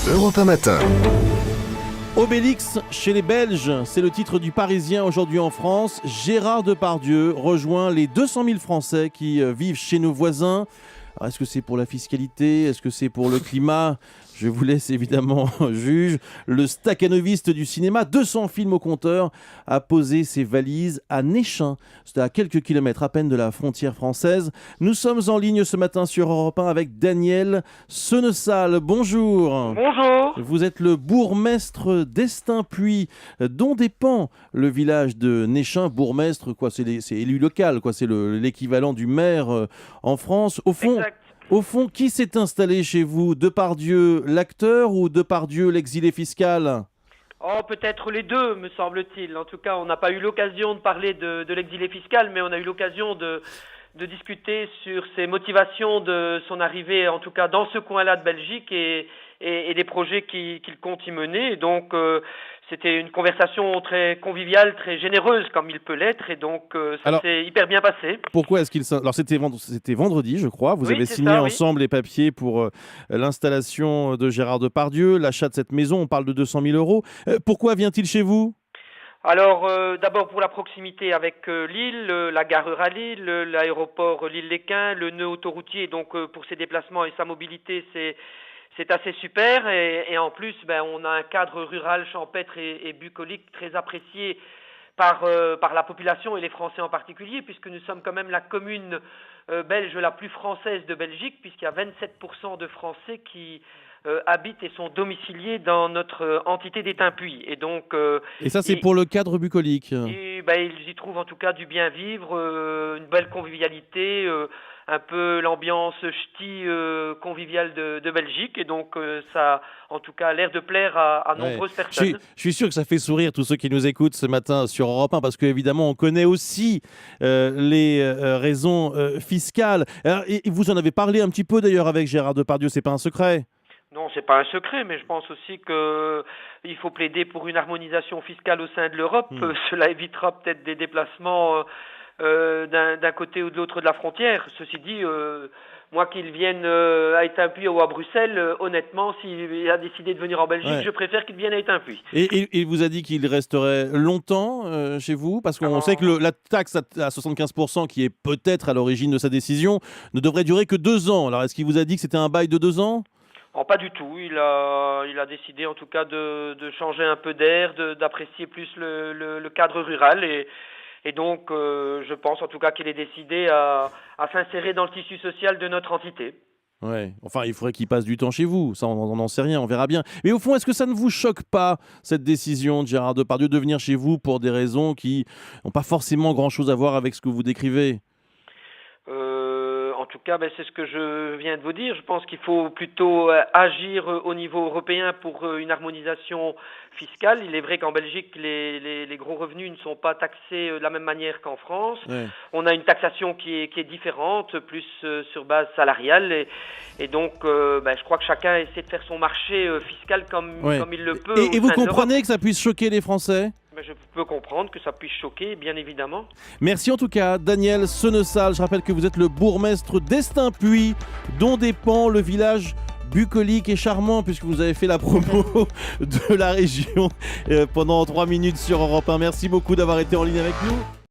Europe 1 Matin. Obélix chez les Belges, c'est le titre du Parisien aujourd'hui en France. Gérard Depardieu rejoint les 200 000 Français qui vivent chez nos voisins. Alors, est-ce que c'est pour la fiscalité? Est-ce que c'est pour le climat? Je vous laisse évidemment juge. Le staccanoviste du cinéma, 200 films au compteur, a posé ses valises à Néchin. C'est à quelques kilomètres à peine de la frontière française. Nous sommes en ligne ce matin sur Europe 1 avec Daniel Senesal. Bonjour. Bonjour. Vous êtes le bourgmestre d'Estaing-Puy, dont dépend le village de Néchin. Bourgmestre, quoi, c'est élu local, quoi, c'est l'équivalent du maire en France. Au fond, qui s'est installé chez vous? Depardieu l'acteur ou Depardieu l'exilé fiscal? Oh, peut-être les deux, me semble-t-il. En tout cas, on n'a pas eu l'occasion de parler de l'exilé fiscal, mais on a eu l'occasion de discuter sur ses motivations de son arrivée, en tout cas dans ce coin-là de Belgique, et des projets qu'il compte y mener. Et donc, c'était une conversation très conviviale, très généreuse, comme il peut l'être, et donc ça s'est hyper bien passé. Pourquoi est-ce qu'il... Alors, c'était vendredi, je crois. Vous avez signé ensemble les papiers pour l'installation de Gérard Depardieu, l'achat de cette maison. On parle de 200 000 euros. Pourquoi vient-il chez vous ? Alors, d'abord pour la proximité avec Lille, la gare à Lille, l'aéroport Lille-Léquin, le nœud autoroutier. Donc, pour ses déplacements et sa mobilité, c'est assez super. Et en plus, on a un cadre rural champêtre et bucolique très apprécié par la population et les Français en particulier, puisque nous sommes quand même la commune belge la plus française de Belgique, puisqu'il y a 27% de Français qui habitent et sont domiciliés dans notre entité d'Estaing-Puy. Et donc, et ça, c'est pour le cadre bucolique. Ils y trouvent en tout cas du bien vivre, une belle convivialité, un peu l'ambiance ch'ti conviviale de Belgique. Et donc, ça a en tout cas l'air de plaire à nombreuses personnes. Je suis sûr que ça fait sourire tous ceux qui nous écoutent ce matin sur Europe 1, parce qu'évidemment, on connaît aussi les raisons fiscales. Et vous en avez parlé un petit peu d'ailleurs avec Gérard Depardieu, c'est pas un secret? Non, c'est pas un secret, mais je pense aussi qu'il faut plaider pour une harmonisation fiscale au sein de l'Europe. Cela évitera peut-être des déplacements d'un côté ou de l'autre de la frontière. Ceci dit, moi qu'il vienne à Étainpuy ou à Bruxelles, honnêtement, s'il a décidé de venir en Belgique, je préfère qu'il vienne à Étainpuy. Et il vous a dit qu'il resterait longtemps chez vous? Parce qu'on sait que la taxe à 75%, qui est peut-être à l'origine de sa décision, ne devrait durer que 2 ans. Alors, est-ce qu'il vous a dit que c'était un bail de 2 ans? Oh, pas du tout. Il a décidé en tout cas de changer un peu d'air, d'apprécier plus le cadre rural et donc je pense en tout cas qu'il est décidé à s'insérer dans le tissu social de notre entité. Ouais, enfin il faudrait qu'il passe du temps chez vous, ça on n'en sait rien, on verra bien. Mais au fond, est-ce que ça ne vous choque pas, cette décision de Gérard Depardieu de venir chez vous pour des raisons qui n'ont pas forcément grand-chose à voir avec ce que vous décrivez? En tout cas, c'est ce que je viens de vous dire. Je pense qu'il faut plutôt agir au niveau européen pour une harmonisation fiscale. Il est vrai qu'en Belgique, les gros revenus ne sont pas taxés de la même manière qu'en France. Ouais. On a une taxation qui est différente, plus sur base salariale. Et donc, je crois que chacun essaie de faire son marché fiscal comme il le peut. Et vous comprenez que ça puisse choquer les Français ? Je peux comprendre que ça puisse choquer, bien évidemment. Merci en tout cas, Daniel Senesal. Je rappelle que vous êtes le bourgmestre d'Estaing-Puy, dont dépend le village bucolique et charmant, puisque vous avez fait la promo de la région pendant 3 minutes sur Europe 1. Merci beaucoup d'avoir été en ligne avec nous.